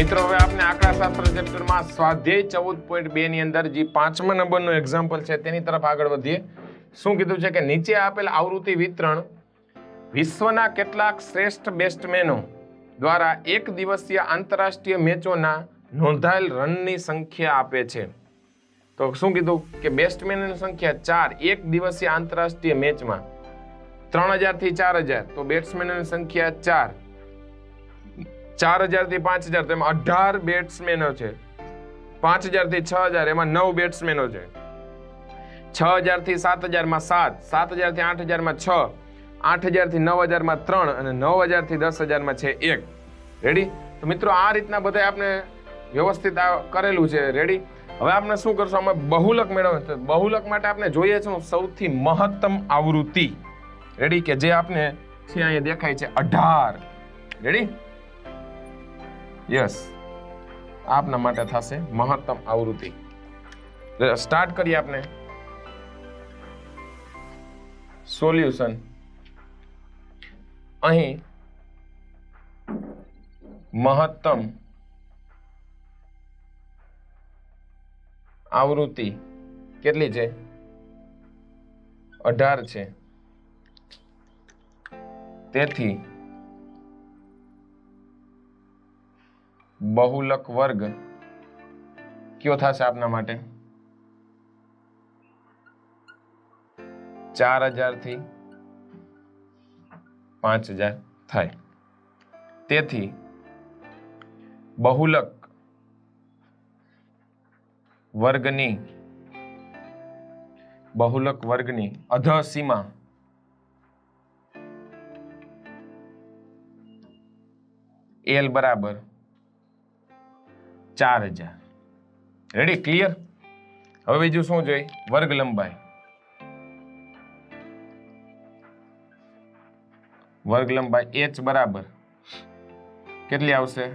મિત્રો હવે આપણે આંકડાશાસ્ત્ર ચેપ્ટરમાં સ્વાધ્યાય 14.2 ની અંદર જે 5મા નંબરનું એક્ઝામ્પલ છે તેની તરફ આગળ વધીએ. શું કીધું છે કે નીચે આપેલ આવૃત્તિ વિતરણ વિશ્વના કેટલાક શ્રેષ્ઠ બેટ્સમેનો દ્વારા એક દિવસીય આંતરરાષ્ટ્રીય મેચોના નોંધાયેલ રનની સંખ્યા આપે છે. તો શું કીધું કે બેટ્સમેનની સંખ્યા 4 એક દિવસીય આંતરરાષ્ટ્રીય મેચમાં 3000 થી 4000, તો બેટ્સમેનની સંખ્યા 4000 થી 5000, તો એમાં 18 બેટ્સમેનો છે. 5000 થી 6000 એમાં 9 બેટ્સમેનો છે. 6000 થી 7000 માં 7, 7000 થી 8000 માં 6, 8000 થી 9000 માં 3 અને 9000 થી 10000 માં છે 1. રેડી? તો મિત્રો આ રીતના બધા આપણે વ્યવસ્થિત કરેલું છે. રેડી? હવે આપણે શું કરશું, આમાં બહુલક મેળવવાનું. બહુલક માટે આપણે જોઈએ છે સૌથી મહત્તમ આવૃત્તિ. રેડી? કે જે આપણે છે અહીંયા દેખાય છે 18. રેડી? યસ, આપના માટે થશે મહત્તમ આવૃત્તિ. સ્ટાર્ટ કરીએ આપણે. સોલ્યુશન. અહીં મહત્તમ આવૃત્તિ કેટલી છે? 18 છે. તેથી બહુલક વર્ગ કયો થશે આપના માટે? 4000 થી 5000 થાય. તેથી બહુલક વર્ગની અધસીમા L બરાબર 4000. રેડી? ક્લિયર? હવે બીજું શું જોઈએ? વર્ગ લંબાઈ. વર્ગ લંબાઈ h બરાબર કેટલી આવશે?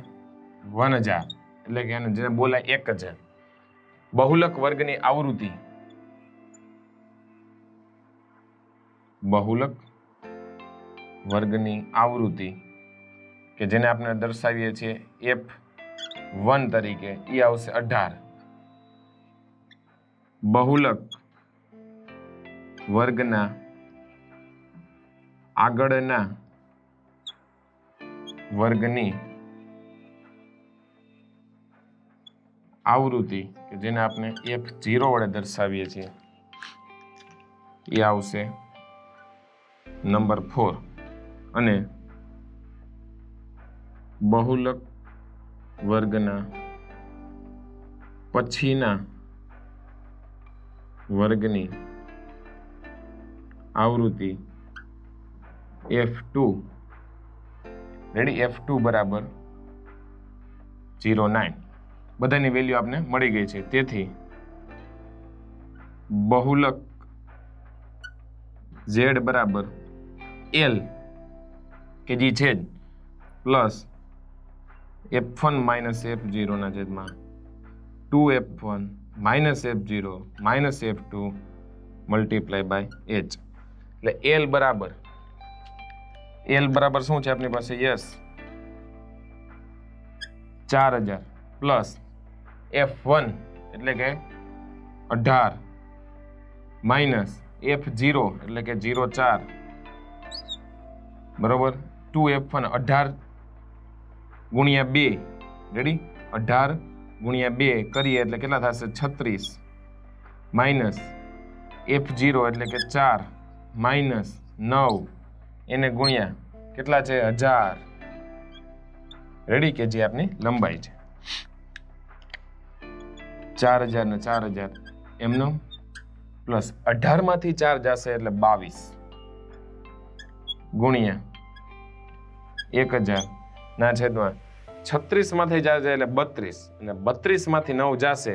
1000. એટલે કે એને જેને બોલાય 1000. બહુલક વર્ગની આવૃત્તિ. બહુલક વર્ગની આવૃત્તિ કે જેને આપણે દર્શાવીએ છીએ F1 તરીકે, એ આવશે 18. બહુલક વર્ગના આગળના વર્ગની આવૃત્તિ કે જેને આપણે F0 વડે દર્શાવીએ છીએ, એ આવશે નંબર 4. અને બહુલક વર્ગના પછીના વર્ગની આવૃત્તિ F2. રેડી? F2 બરાબર 09. બધાની વેલ્યુ આપને મળી ગઈ છે. તેથી બહુલક Z બરાબર L કે જે છે જ પ્લસ F1 માઇનસ F0 ના છેદમાં 2F1 minus F0 minus F2 multiply by H. એટલે L બરાબર શું છે આપણી પાસે? યસ, 4000 પ્લસ F1 એટલે કે 18 માઇનસ F0 એટલે કે 04 બરોબર 2F1 18 ગુણ્યા 2. રેડી? 18 ગુણ્યા 2 કરીએ એટલે કેટલા થશે? 36 માઇનસ F0 એટલે કે 4 માઇનસ 9 એને ગુણ્યા કેટલા છે? 1000. રેડી? કે જે આપની લંબાઈ છે. 4000 ને 4000 એમનો પ્લસ 18 માંથી 4 જશે એટલે 22 ગુણ્યા 1000 ના છેદમાં 36 માંથી 4 જાય એટલે 32 અને 32 માંથી 9 જશે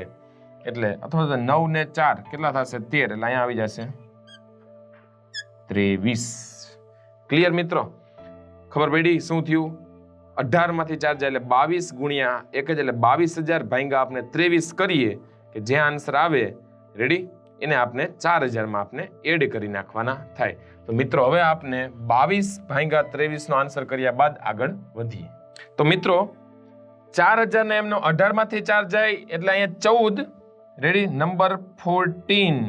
એટલે અથવા તો 9 ને 4 કેટલા થશે? 13. એટલે અહીંયા આવી જશે 23. ક્લિયર મિત્રો? ખબર પડી શું થયું? 18 માંથી 4 જાય એટલે 22 ગુણ્યા 1000 એટલે 22000 ભાગ્યા આપણે 23 કરીએ કે જે આન્સર આવે. રેડી? એને આપણે 4000 માં આપણે એડ કરી નાખવાના થાય. તો મિત્રો હવે આપણે 22 ભાગ્યા 23 નો આન્સર કર્યા બાદ આગળ વધીએ. તો મિત્રો 4000 ને એમનો 18 માંથી 4 જાય એટલે અહીંયા 14, રેડી, નંબર 14,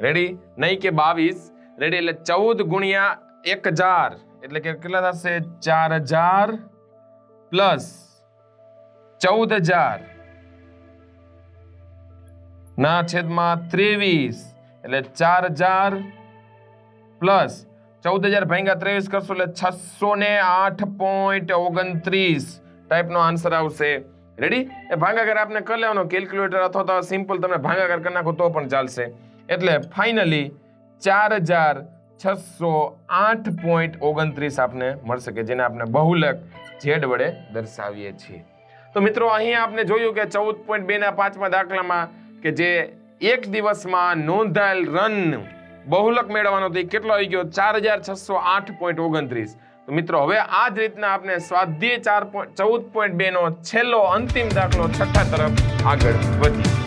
રેડી, નહીં કે 22, રેડી, એટલે 14 ગુણ્યા 1000 એટલે કે કેટલા થશે? 4000 પ્લસ 14000 ના છેદમાં 23 એટલે 4000 પ્લસ 14000 ભાગ્યા 23 કરશો એટલે 608.29 ટાઈપનો આન્સર આવશે, રેડી. એ ભાગાકાર આપને કરી લેવાનો કેલ્ક્યુલેટર અથવા તો સિમ્પલ તમે ભાગાકાર કરી નાખો તો પણ ચાલશે. એટલે ફાઇનલી 4608.29 આપને મળશે કે જેને આપણે બહુલક ઝેડ વડે દર્શાવીએ છીએ. તો મિત્રો અહીં આપને જોયું કે 14.2 ના 5મા દાખલામાં કે જે એક દિવસમાં નોંધાયેલ રન બહુલક મેળવવાનો તો એ કેટલો આવી ગયો? 4608.29. તો મિત્રો હવે આ જ રીતના આપણે સ્વાધ્યાય 14.2 નો છેલ્લો અંતિમ દાખલો 6ઠ્ઠા તરફ આગળ વધીએ.